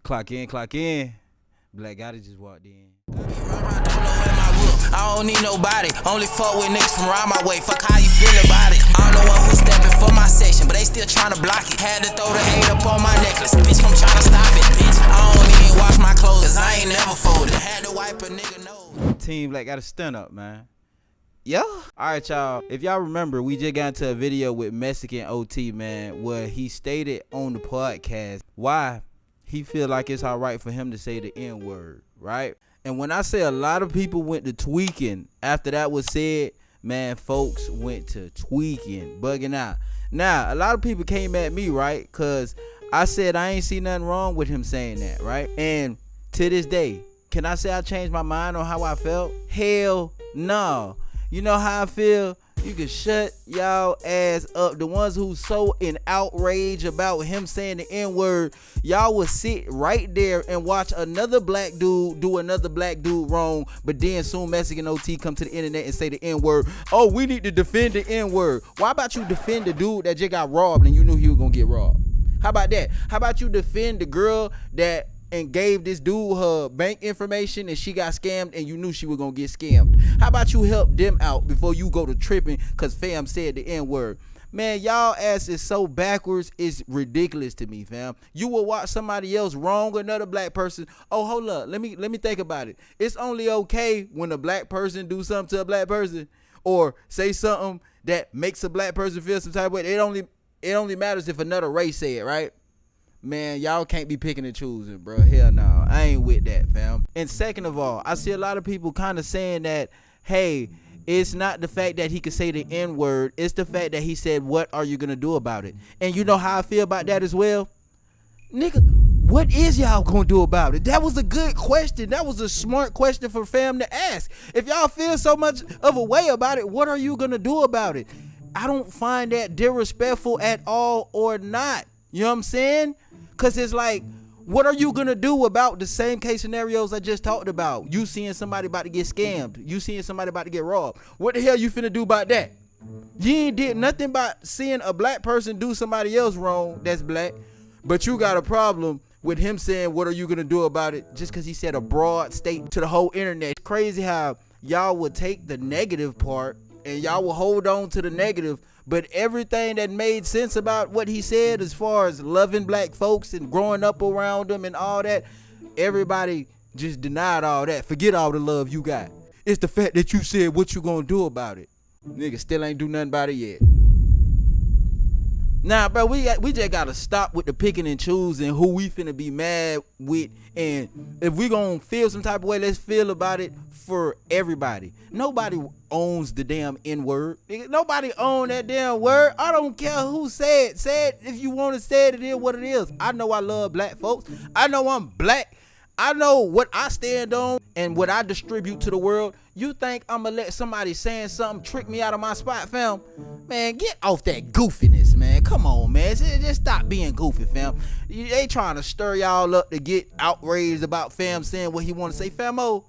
Clock in, clock in. Black Gotti just walked in. I don't need nobody, only fuck with niggas from around my way. Fuck how you feel about it. I'm the one who stepping for my section, but they still tryna block it. Had to throw the 8 up on my necklace, bitch, come tryna stop it, bitch. I don't even wash my clothes, cause I ain't never folded. Had to wipe a nigga nose. Team Black got a stunt up, man. Yeah. Alright, y'all. If y'all remember, we just got into a video with Mexican OT, man, where he stated on the podcast why he feel like it's alright for him to say the N-word, right? And when I say a lot of people went to tweaking after that was said, man, folks went to tweaking, bugging out. Now, a lot of people came at me, right? Because I said I ain't see nothing wrong with him saying that, right? And to this day, can I say I changed my mind on how I felt? Hell no. You know how I feel? You can shut y'all ass up. The ones who so in outrage about him saying the N-word, y'all would sit right there and watch another black dude do another black dude wrong, but then soon Mexican OT come to the internet and say the N-word. Oh, we need to defend the N-word. Why about you defend the dude that just got robbed and you knew he was gonna get robbed? How about that? How about you defend the girl that and gave this dude her bank information and she got scammed and you knew she was gonna get scammed? How about you help them out before you go to tripping cause fam said the N-word? Man, y'all ass is so backwards, it's ridiculous to me, fam. You will watch somebody else wrong another black person. Oh, hold up, let me think about it. It's only okay when a black person do something to a black person or say something that makes a black person feel some type of way. It only matters if another race say it, right? Man, y'all can't be picking and choosing, bro. Hell no, I ain't with that, fam. And second of all, I see a lot of people kind of saying that, hey, it's not the fact that he could say the N-word, it's the fact that he said, what are you gonna do about it? And you know how I feel about that as well? Nigga, what is y'all gonna do about it? That was a good question. That was a smart question for fam to ask. If y'all feel so much of a way about it, what are you gonna do about it? I don't find that disrespectful at all or not. You know what I'm saying? Because it's like, what are you going to do about the same case scenarios I just talked about? You seeing somebody about to get scammed. You seeing somebody about to get robbed. What the hell you finna do about that? You ain't did nothing about seeing a black person do somebody else wrong that's black. But you got a problem with him saying, what are you going to do about it? Just because he said a broad statement to the whole internet. It's crazy how y'all would take the negative part and y'all will hold on to the negative, but everything that made sense about what he said as far as loving black folks and growing up around them and all that, everybody just denied all that. Forget all the love you got. It's the fact that you said what you gonna do about it. Nigga still ain't do nothing about it yet. Nah, bro, we just gotta stop with the picking and choosing who we finna be mad with. And if we gonna feel some type of way, let's feel about it for everybody. Nobody owns the damn N-word. Nobody own that damn word. I don't care who said. Say it if you want to say it. It is what it is. I know I love black folks. I know I'm black. I know what I stand on and what I distribute to the world. You think I'm gonna let somebody saying something trick me out of my spot, fam? Man, get off that goofiness, man. Come on, man. Just stop being goofy, fam. They trying to stir y'all up to get outraged about fam saying what he want to say. Famo,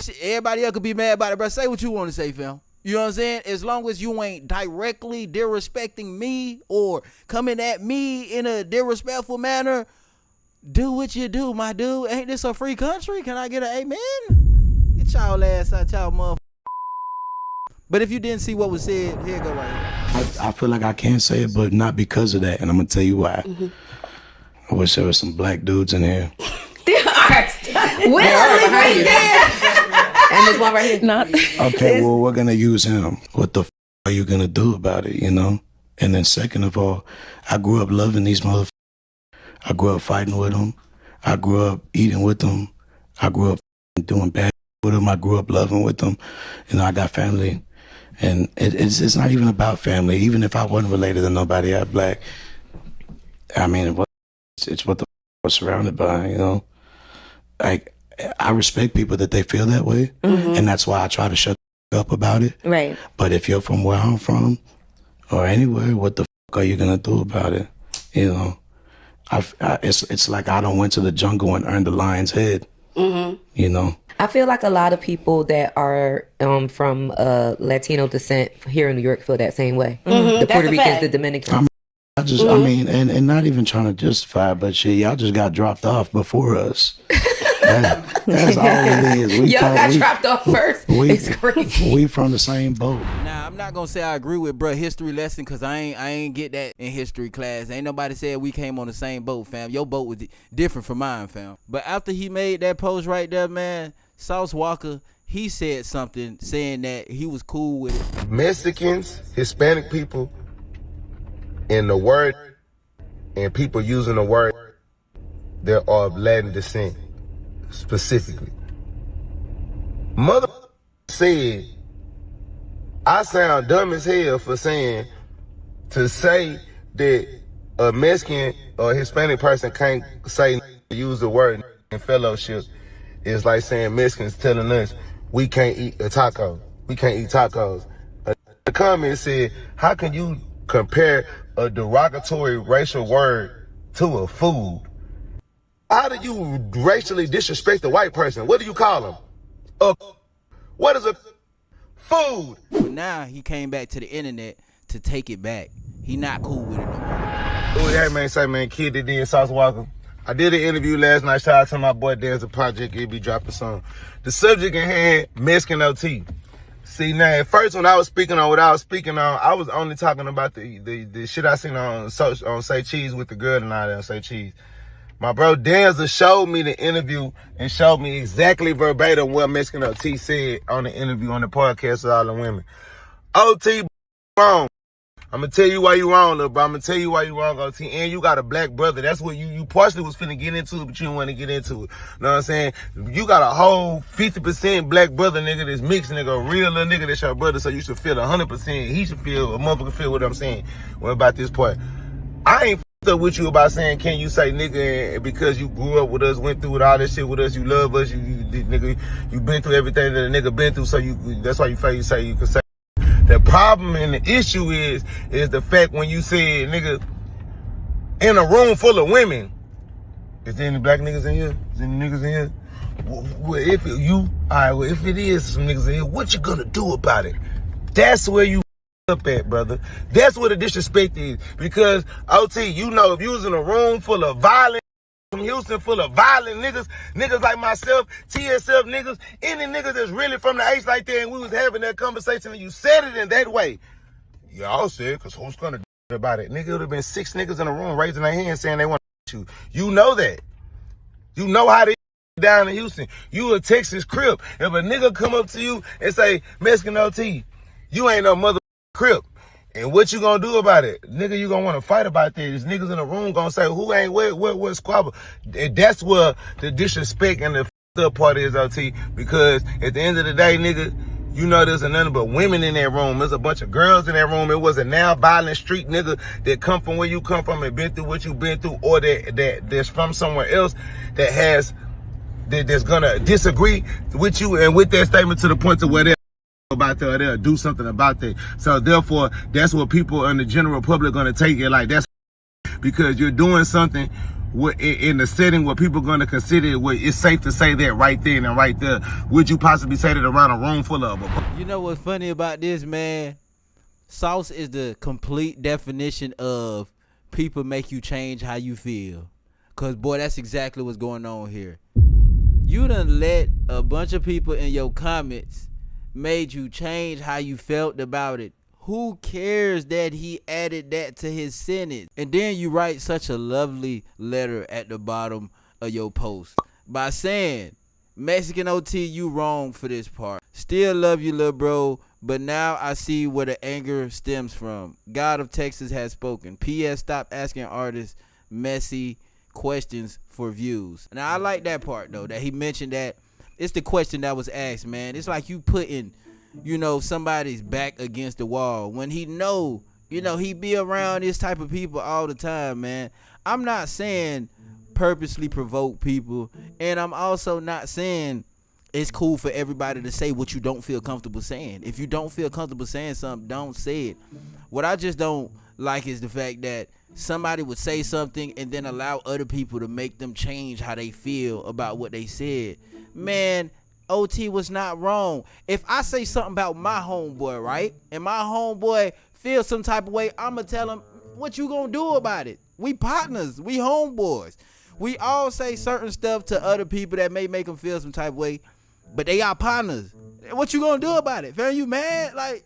shit, everybody else could be mad about it, bro. Say what you want to say, fam. You know what I'm saying? As long as you ain't directly disrespecting me or coming at me in a disrespectful manner, do what you do, my dude. Ain't this a free country? Can I get an amen? Get y'all ass out, y'all motherfucker. But if you didn't see what was said, here go right here. I feel like I can't say it, but not because of that, and I'm gonna tell you why. I wish there was some black dudes in here. There are. Literally right there. And there's one right here. Not. Okay, well, we're gonna use him. What the are you gonna do about it, you know? And then second of all, I grew up loving these motherfuckers. I grew up fighting with them. I grew up eating with them. I grew up doing bad with them. I grew up loving with them. You know, I got family. And it's not even about family. Even if I wasn't related to nobody out black, I mean, it's what the we're surrounded by, you know? Like, I respect people that they feel that way. And that's why I try to shut up about it. Right. But if you're from where I'm from or anywhere, what the are you going to do about it? You know? It's like I don't went to the jungle and earned the lion's head, you know? I feel like a lot of people that are from Latino descent here in New York feel that same way. The Puerto Ricans, the Dominicans. I mean, and not even trying to justify, but shit, y'all just got dropped off before us. That's all it is. Y'all got dropped off first. It's crazy. We from the same boat. Now, I'm not gonna say I agree with bruh history lesson, cause I ain't get that in history class. Ain't nobody said we came on the same boat, fam. Your boat was different from mine, fam. But after he made that post right there, man, Sauce Walka, he said something saying that he was cool with it. Mexicans, Hispanic people, and the word, and people using the word, they're of Latin descent, specifically. Mother said, I sound dumb as hell for saying, to say that a Mexican or Hispanic person can't say, use the word in fellowship is like saying Mexicans telling us we can't eat a taco. We can't eat tacos. The comment said, how can you compare a derogatory racial word to a food? How do you racially disrespect a white person? What do you call them? What is a food? But now he came back to the internet to take it back. He not cool with it no more. Hey man, say man, kid that did Sauce Walka. I did an interview last night. Shout out to my boy Dan's a project. He'll be dropping some. The subject in hand, Mexican OT. See now, at first when I was speaking on what I was speaking on, I was only talking about the shit I seen on Say Cheese with the girl and all that on Say Cheese. My bro Danza showed me the interview and showed me exactly verbatim what Mexican OT said on the interview on the podcast with all the women. OT wrong. I'm gonna tell you why you wrong, little bro. I'm gonna tell you why you wrong, OT. And you got a black brother. That's what you partially was finna get into it, but you didn't want to get into it. Know what I'm saying? You got a whole 50% black brother, nigga, that's mixed, nigga, a real little nigga that's your brother, so you should feel 100%. He should feel, a motherfucker feel what I'm saying. What about this part? I ain't up with you about saying, can you say nigga, and because you grew up with us, went through with all this shit with us, you love us, nigga, you been through everything that a nigga been through, so that's why you feel you say you can say. The problem and the issue is the fact when you say, nigga, in a room full of women, is there any black niggas in here? Is there any niggas in here? Well, if it is some niggas in here, what you gonna do about it? That's where you up at, brother. That's where the disrespect is. Because, OT, you know, if you was in a room full of violent from Houston, full of violent niggas like myself, TSF niggas, any niggas that's really from the H like that, and we was having that conversation and you said it in that way, y'all said, because who's gonna do about it? Nigga, it would have been 6 niggas in a room raising their hands saying they want to you. You know that. You know how they down in Houston. You a Texas Crip. If a nigga come up to you and say, Mexican OT, you ain't no mother Crip. And what you gonna do about it? Nigga, you gonna wanna fight about that. There's niggas in the room gonna say, who ain't what squabble? And that's where the disrespect and the up part is, OT. Because at the end of the day, nigga, you know there's nothing but women in that room. There's a bunch of girls in that room. It was a now violent street nigga that come from where you come from and been through what you been through, or that's from somewhere else that's gonna disagree with you and with that statement to the point to where about that, or they'll do something about that. So therefore, that's what people in the general public gonna take it like. That's because you're doing something in the setting where people gonna consider it, where it's safe to say that right then and right there. Would you possibly say that around a room full of them? You know what's funny about this, man? Sauce is the complete definition of people make you change how you feel. Cause boy, that's exactly what's going on here. You done let a bunch of people in your comments made you change how you felt about it. Who cares that he added that to his sentence? And then you write such a lovely letter at the bottom of your post by saying, Mexican OT, you wrong for this part. Still love you, little bro, but now I see where the anger stems from. God of Texas has spoken. P.S. Stop asking artists messy questions for views. Now I like that part though, that he mentioned that it's the question that was asked, man. It's like you putting, somebody's back against the wall when he he be around this type of people all the time, man. I'm not saying purposely provoke people, and I'm also not saying it's cool for everybody to say what you don't feel comfortable saying. If you don't feel comfortable saying something, don't say it. What I just don't like is the fact that somebody would say something and then allow other people to make them change how they feel about what they said. Man, OT was not wrong. If I say something about my homeboy, right, and my homeboy feels some type of way, I'ma tell him, what you gonna do about it? We partners, we homeboys. We all say certain stuff to other people that may make them feel some type of way, but they are partners. What you gonna do about it? Fam, you mad? Like,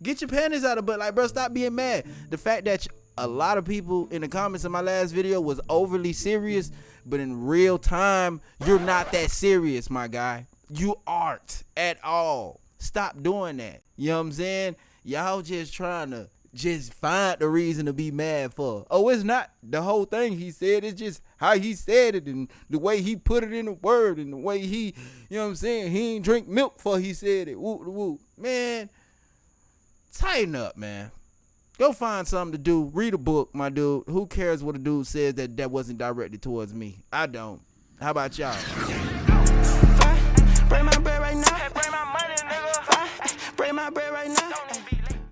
get your panties out of butt. Like, bro, stop being mad. The fact that a lot of people in the comments of my last video was overly serious, but in real time, you're not that serious, my guy. You aren't at all. Stop doing that. You know what I'm saying? Y'all just trying to just find the reason to be mad for. Oh, it's not the whole thing he said. It's just how he said it and the way he put it in the word and the way he, you know what I'm saying? He ain't drink milk before he said it. Woo, woo. Man, tighten up, man. Go find something to do. Read a book, my dude. Who cares what a dude says that wasn't directed towards me? I don't. How about y'all?